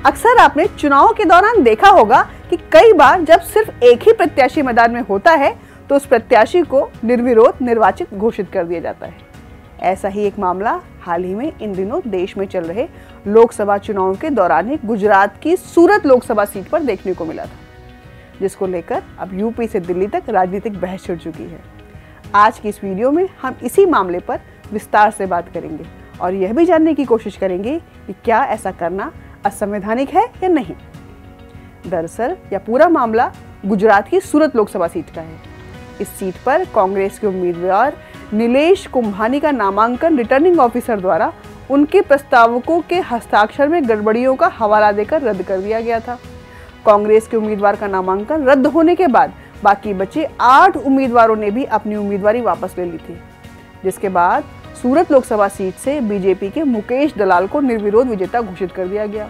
अक्सर आपने चुनाव के दौरान देखा होगा कि कई बार जब सिर्फ एक ही प्रत्याशी मैदान में होता है तो उस प्रत्याशी को निर्विरोध निर्वाचित घोषित कर दिया जाता है। ऐसा ही एक मामला हाल ही में इन दिनों देश में चल रहे लोकसभा चुनाव के दौरान ही गुजरात की सूरत लोकसभा सीट पर देखने को मिला था, जिसको लेकर अब यूपी से दिल्ली तक राजनीतिक बहस छिड़ चुकी है। आज की इस वीडियो में हम इसी मामले पर विस्तार से बात करेंगे और यह भी जानने की कोशिश करेंगे कि क्या ऐसा करना असंवैधानिक है या नहीं। दरअसल यह पूरा मामला गुजरात की सूरत लोकसभा सीट का है। इस सीट पर कांग्रेस के उम्मीदवार नीलेश कुंभानी का नामांकन रिटर्निंग ऑफिसर द्वारा उनके प्रस्तावकों के हस्ताक्षर में गड़बड़ियों का हवाला देकर रद्द कर दिया गया था। कांग्रेस के उम्मीदवार का नामांकन रद्द होने के बाद बाकी बचे 8 उम्मीदवारों ने भी अपनी उम्मीदवारी वापस ले ली थी, जिसके बाद सूरत लोकसभा सीट से बीजेपी के मुकेश दलाल को निर्विरोध विजेता घोषित कर दिया गया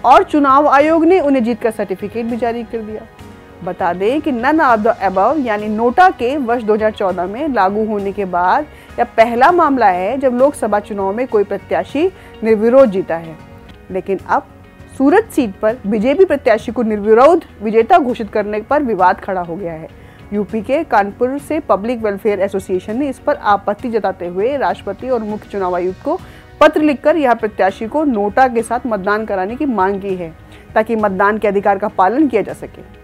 और चुनाव आयोग ने उन्हें जीत का सर्टिफिकेट भी जारी कर दिया। बता दें कि नन ऑफ द अबव यानी नोटा के वर्ष 2014 में लागू होने के बाद यह पहला मामला है जब लोकसभा चुनाव में कोई प्रत्याशी निर्विरोध जीता है। लेकिन अब सूरत सीट पर बीजेपी प्रत्याशी को निर्विरोध विजेता घोषित करने पर विवाद खड़ा हो गया है। यूपी के कानपुर से पब्लिक वेलफेयर एसोसिएशन ने इस पर आपत्ति जताते हुए राष्ट्रपति और मुख्य चुनाव आयुक्त को पत्र लिखकर यह प्रत्याशी को नोटा के साथ मतदान कराने की मांग की है, ताकि मतदान के अधिकार का पालन किया जा सके।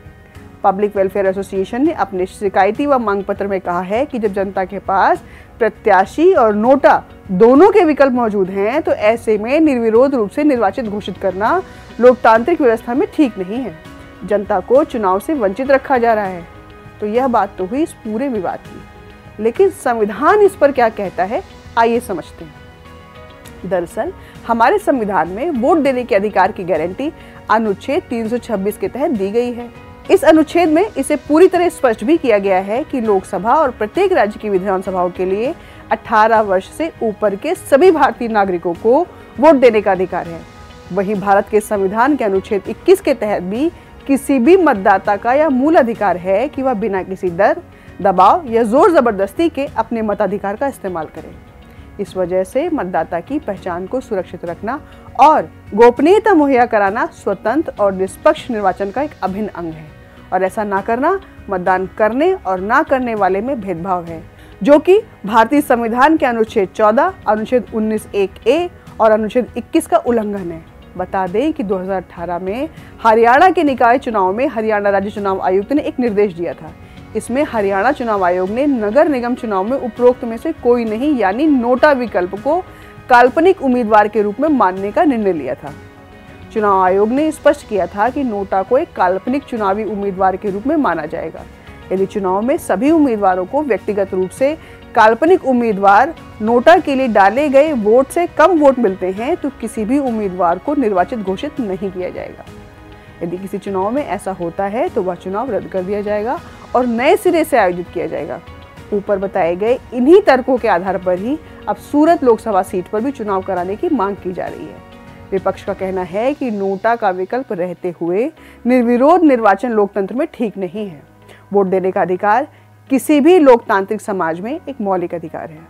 पब्लिक वेलफेयर एसोसिएशन ने अपने शिकायती व मांग पत्र में कहा है कि जब जनता के पास प्रत्याशी और नोटा दोनों के विकल्प मौजूद हैं तो ऐसे में निर्विरोध रूप से निर्वाचित घोषित करना लोकतांत्रिक व्यवस्था में ठीक नहीं है। जनता को चुनाव से वंचित रखा जा रहा है। तो यह बात तो हुई इस पूरे विवाद की, लेकिन संविधान इस पर क्या कहता है, आइए समझते हैं। दरअसल हमारे संविधान में वोट देने के अधिकार की गारंटी अनुच्छेद 326 के तहत दी गई है। इस अनुच्छेद में इसे पूरी तरह स्पष्ट भी किया गया है कि लोकसभा और प्रत्येक राज्य की विधानसभाओं के लिए 18 वर्ष से ऊपर के सभी भारतीय नागरिकों को वोट देने का अधिकार है। वहीं भारत के संविधान के अनुच्छेद 21 के तहत भी किसी भी मतदाता का यह मूल अधिकार है कि वह बिना किसी डर, दबाव या जोर जबरदस्ती के अपने मताधिकार का इस्तेमाल करे। इस वजह से मतदाता की पहचान को सुरक्षित रखना और गोपनीयता मुहैया कराना स्वतंत्र और निष्पक्ष निर्वाचन का एक अभिन्न अंग है और ऐसा ना करना मतदान करने और ना करने वाले में भेदभाव है, जो कि भारतीय संविधान के अनुच्छेद 14, अनुच्छेद 19(1)(a) और अनुच्छेद 21 का उल्लंघन है। बता दें कि 2018 में हरियाणा के निकाय चुनाव में हरियाणा राज्य चुनाव आयुक्त ने एक निर्देश दिया था। इसमें हरियाणा चुनाव आयोग ने नगर निगम चुनाव में उपरोक्त में से कोई नहीं यानी नोटा विकल्प को काल्पनिक उम्मीदवार के रूप में मानने का निर्णय लिया था। चुनाव आयोग ने स्पष्ट किया था कि नोटा को एक काल्पनिक चुनावी उम्मीदवार के रूप में माना जाएगा। यदि चुनाव में सभी उम्मीदवारों को व्यक्तिगत रूप से काल्पनिक उम्मीदवार नोटा के लिए डाले गए वोट से कम वोट मिलते हैं तो किसी भी उम्मीदवार को निर्वाचित घोषित नहीं किया जाएगा। यदि किसी चुनाव में ऐसा होता है तो वह चुनाव रद्द कर दिया जाएगा और नए सिरे से आयोजित किया जाएगा। ऊपर बताए गए इन्हीं तर्कों के आधार पर ही अब सूरत लोकसभा सीट पर भी चुनाव कराने की मांग की जा रही है। विपक्ष का कहना है कि नोटा का विकल्प रहते हुए निर्विरोध निर्वाचन लोकतंत्र में ठीक नहीं है। वोट देने का अधिकार किसी भी लोकतांत्रिक समाज में एक मौलिक अधिकार है।